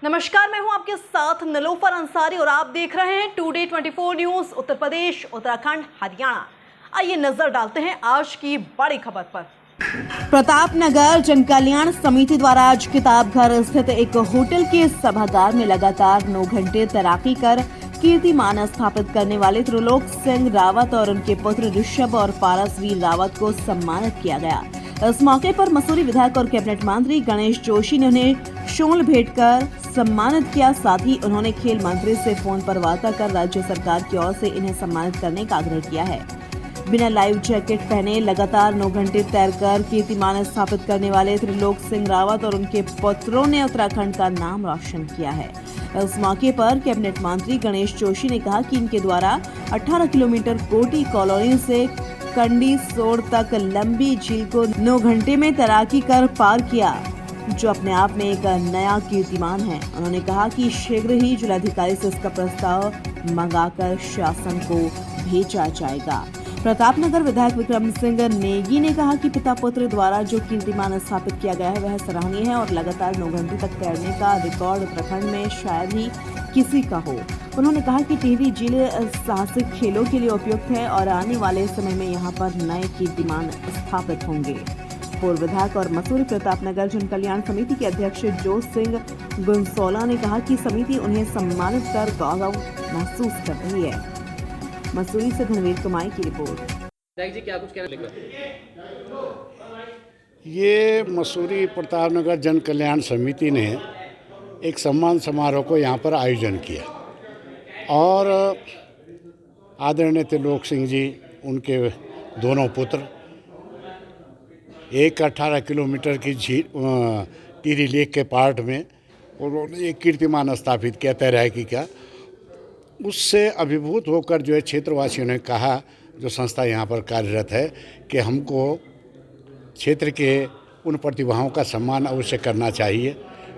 नमस्कार, मैं हूं आपके साथ निलोफर अंसारी और आप देख रहे हैं टुडे 24 न्यूज। उत्तर प्रदेश, उत्तराखंड, हरियाणा। आइए नजर डालते हैं आज की बड़ी खबर पर। प्रतापनगर जन कल्याण समिति द्वारा आज किताब घर स्थित एक होटल के सभागार में लगातार 9 घंटे तैराकी कर कीर्तिमान स्थापित करने वाले त्रिलोक सिंह रावत और उनके पुत्र ऋषभ और पारसवीर रावत को सम्मानित किया गया। इस मौके पर मसूरी विधायक और कैबिनेट मंत्री गणेश जोशी ने उन्हें शॉल भेंट कर सम्मानित किया। साथ ही उन्होंने खेल मंत्री से फोन पर वार्ता कर राज्य सरकार की ओर से इन्हें सम्मानित करने का आग्रह किया है। बिना लाइव जैकेट पहने लगातार 9 घंटे तैरकर कीर्तिमान स्थापित करने वाले त्रिलोक सिंह रावत और उनके पुत्रों ने उत्तराखंड का नाम रोशन किया है। इस मौके पर कैबिनेट मंत्री गणेश जोशी ने कहा कि इनके द्वारा 18 किलोमीटर कोटी कॉलोनी से कंडी सोड़ तक लंबी झील को 9 घंटे में तैराकी कर पार किया, जो अपने आप में एक नया कीर्तिमान है। उन्होंने कहा कि शीघ्र ही जिलाधिकारी से इसका प्रस्ताव मंगाकर शासन को भेजा जाएगा। प्रतापनगर विधायक विक्रम सिंह नेगी ने कहा कि पिता पुत्र द्वारा जो कीर्तिमान स्थापित किया गया है वह सराहनीय है और लगातार 9 घंटे तक तैरने का रिकॉर्ड उत्तराखंड में शायद ही किसी का हो। उन्होंने कहा कि टिहरी झील साहसिक खेलों के लिए उपयुक्त है और आने वाले समय में यहां पर नए कीर्तिमान स्थापित होंगे। पूर्व विधायक और मसूरी प्रतापनगर जन कल्याण समिति के अध्यक्ष जोश सिंह गुंसोला ने कहा कि समिति उन्हें सम्मानित कर गौरव महसूस कर रही है। मसूरी से धनवीर कुमाई की रिपोर्ट। जी, क्या कुछ कहना लेकर? ये मसूरी प्रतापनगर जन कल्याण समिति ने एक सम्मान समारोह को यहाँ पर आयोजन किया और आदरणीय त्रिलोक सिंह जी, उनके दोनों पुत्र, एक 18 किलोमीटर की झील टिहरी लेक के पार्ट में उन्होंने एक कीर्तिमान स्थापित किया तैराकी का। उससे अभिभूत होकर जो है क्षेत्रवासियों ने कहा, जो संस्था यहाँ पर कार्यरत है, कि हमको क्षेत्र के उन प्रतिभाओं का सम्मान अवश्य करना चाहिए।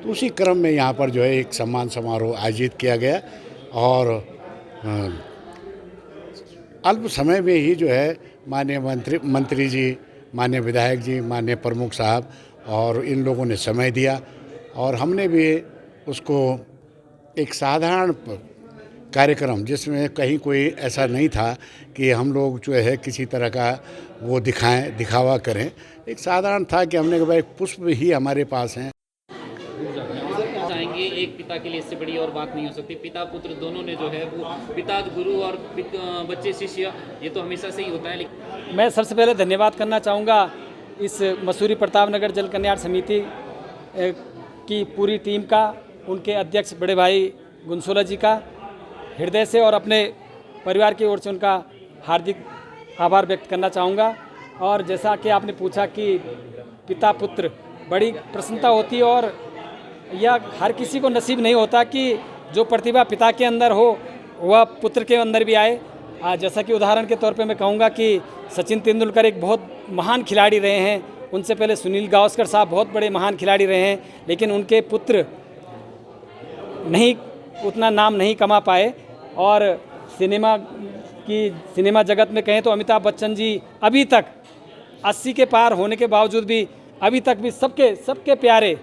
तो उसी क्रम में यहाँ पर जो है एक सम्मान समारोह आयोजित किया गया और अल्प समय में ही जो है माननीय मंत्री जी, माननीय विधायक जी, माननीय प्रमुख साहब और इन लोगों ने समय दिया और हमने भी उसको एक साधारण कार्यक्रम, जिसमें कहीं कोई ऐसा नहीं था कि हम लोग जो है किसी तरह का वो दिखावा करें। एक साधारण था कि हमने कहा भाई पुष्प ही हमारे पास हैं। चाहेंगे एक पिता के लिए इससे बड़ी और बात नहीं हो सकती। पिता पुत्र दोनों ने जो है वो पिता गुरु और बच्चे शिष्य, ये तो हमेशा से ही होता है। लेकिन मैं सबसे पहले धन्यवाद करना चाहूँगा इस मसूरी प्रतापनगर जल कल्याण समिति की पूरी टीम का, उनके अध्यक्ष बड़े भाई गुंसोला जी का हृदय से और अपने परिवार की ओर से उनका हार्दिक आभार व्यक्त करना चाहूँगा। और जैसा कि आपने पूछा कि पिता पुत्र, बड़ी प्रसन्नता होती है और यह हर किसी को नसीब नहीं होता कि जो प्रतिभा पिता के अंदर हो वह पुत्र के अंदर भी आए। जैसा कि उदाहरण के तौर पे मैं कहूँगा कि सचिन तेंदुलकर एक बहुत महान खिलाड़ी रहे हैं, उनसे पहले सुनील गावस्कर साहब बहुत बड़े महान खिलाड़ी रहे हैं, लेकिन उनके पुत्र नहीं उतना नाम नहीं कमा पाए। और सिनेमा जगत में कहें तो अमिताभ बच्चन जी अभी तक 80 के पार होने के बावजूद भी अभी तक भी सबके प्यारे,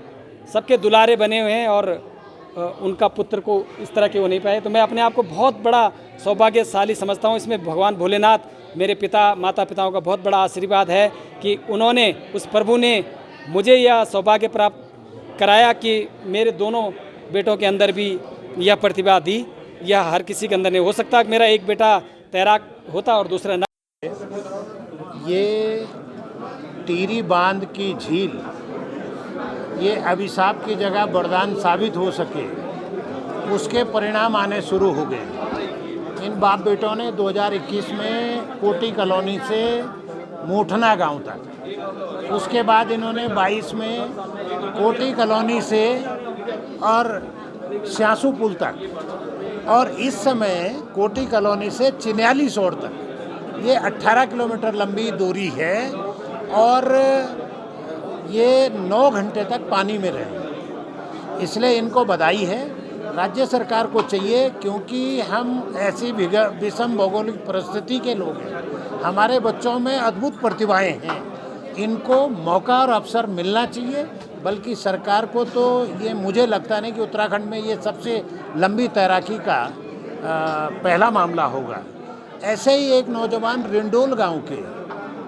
सबके दुलारे बने हुए हैं और उनका पुत्र को इस तरह के हो नहीं पाए। तो मैं अपने आप को बहुत बड़ा सौभाग्यशाली समझता हूँ। इसमें भगवान भोलेनाथ, मेरे पिता माता पिताओं का बहुत बड़ा आशीर्वाद है कि उन्होंने, उस प्रभु ने मुझे यह सौभाग्य प्राप्त कराया कि मेरे दोनों बेटों के अंदर भी यह प्रतिभा दी। यह हर किसी के अंदर नहीं हो सकता। मेरा एक बेटा तैराक होता और दूसरा ना। ये टिहरी बांध की झील ये अभिशाप की जगह वरदान साबित हो सके, उसके परिणाम आने शुरू हो गए। इन बाप बेटों ने 2021 में कोटी कॉलोनी से मोठना गांव तक, उसके बाद इन्होंने 22 में कोटी कॉलोनी से और स्यासू पुल तक, और इस समय कोटी कॉलोनी से चिन्याली सोड़ तक ये 18 किलोमीटर लंबी दूरी है और ये 9 घंटे तक पानी में रहे। इसलिए इनको बधाई है। राज्य सरकार को चाहिए, क्योंकि हम ऐसी विषम भौगोलिक परिस्थिति के लोग हैं, हमारे बच्चों में अद्भुत प्रतिभाएं हैं, इनको मौका और अवसर मिलना चाहिए। बल्कि सरकार को तो ये मुझे लगता नहीं कि उत्तराखंड में ये सबसे लंबी तैराकी का पहला मामला होगा। ऐसे ही एक नौजवान रिंडोल गांव के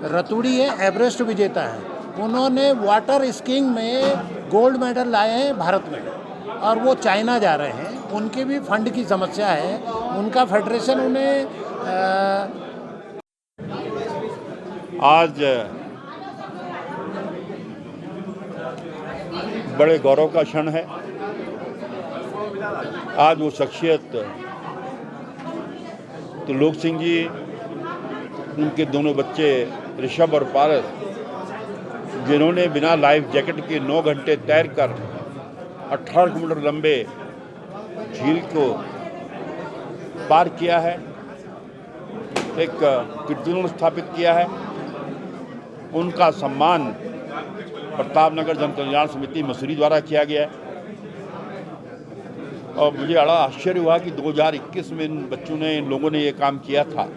रतुड़ी है, एवरेस्ट विजेता है, उन्होंने वाटर स्कीइंग में गोल्ड मेडल लाए हैं भारत में, और वो चाइना जा रहे हैं। उनके भी फंड की समस्या है, उनका फेडरेशन उन्हें आज बड़े गौरव का क्षण है। आज वो शख्सियत त्रिलोक सिंह जी, उनके दोनों बच्चे ऋषभ और पारस, जिन्होंने बिना लाइफ जैकेट के 9 घंटे तैरकर 18 किलोमीटर लंबे झील को पार किया है, एक कीर्तिमान स्थापित किया है। उनका सम्मान प्रतापनगर जन कल्याण समिति मसूरी द्वारा किया गया है। और मुझे बड़ा आश्चर्य हुआ कि 2021 में इन बच्चों ने, इन लोगों ने ये काम किया था।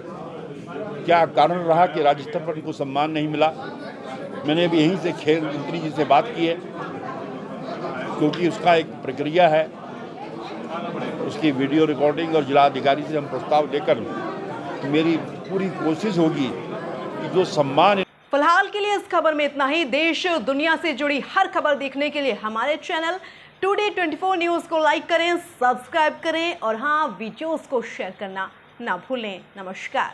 क्या कारण रहा कि राज्य स्तर पर इनको सम्मान नहीं मिला? मैंने अभी यहीं से खेल मंत्री जी से बात की है, क्योंकि उसका एक प्रक्रिया है, उसकी वीडियो रिकॉर्डिंग और जिला अधिकारी से हम प्रस्ताव लेकर मेरी पूरी कोशिश होगी कि जो सम्मान। फिलहाल के लिए इस खबर में इतना ही। देश दुनिया से जुड़ी हर खबर देखने के लिए हमारे चैनल टुडे 24 न्यूज़ को लाइक करें, सब्सक्राइब करें और हाँ, वीडियोस को शेयर करना ना भूलें। नमस्कार।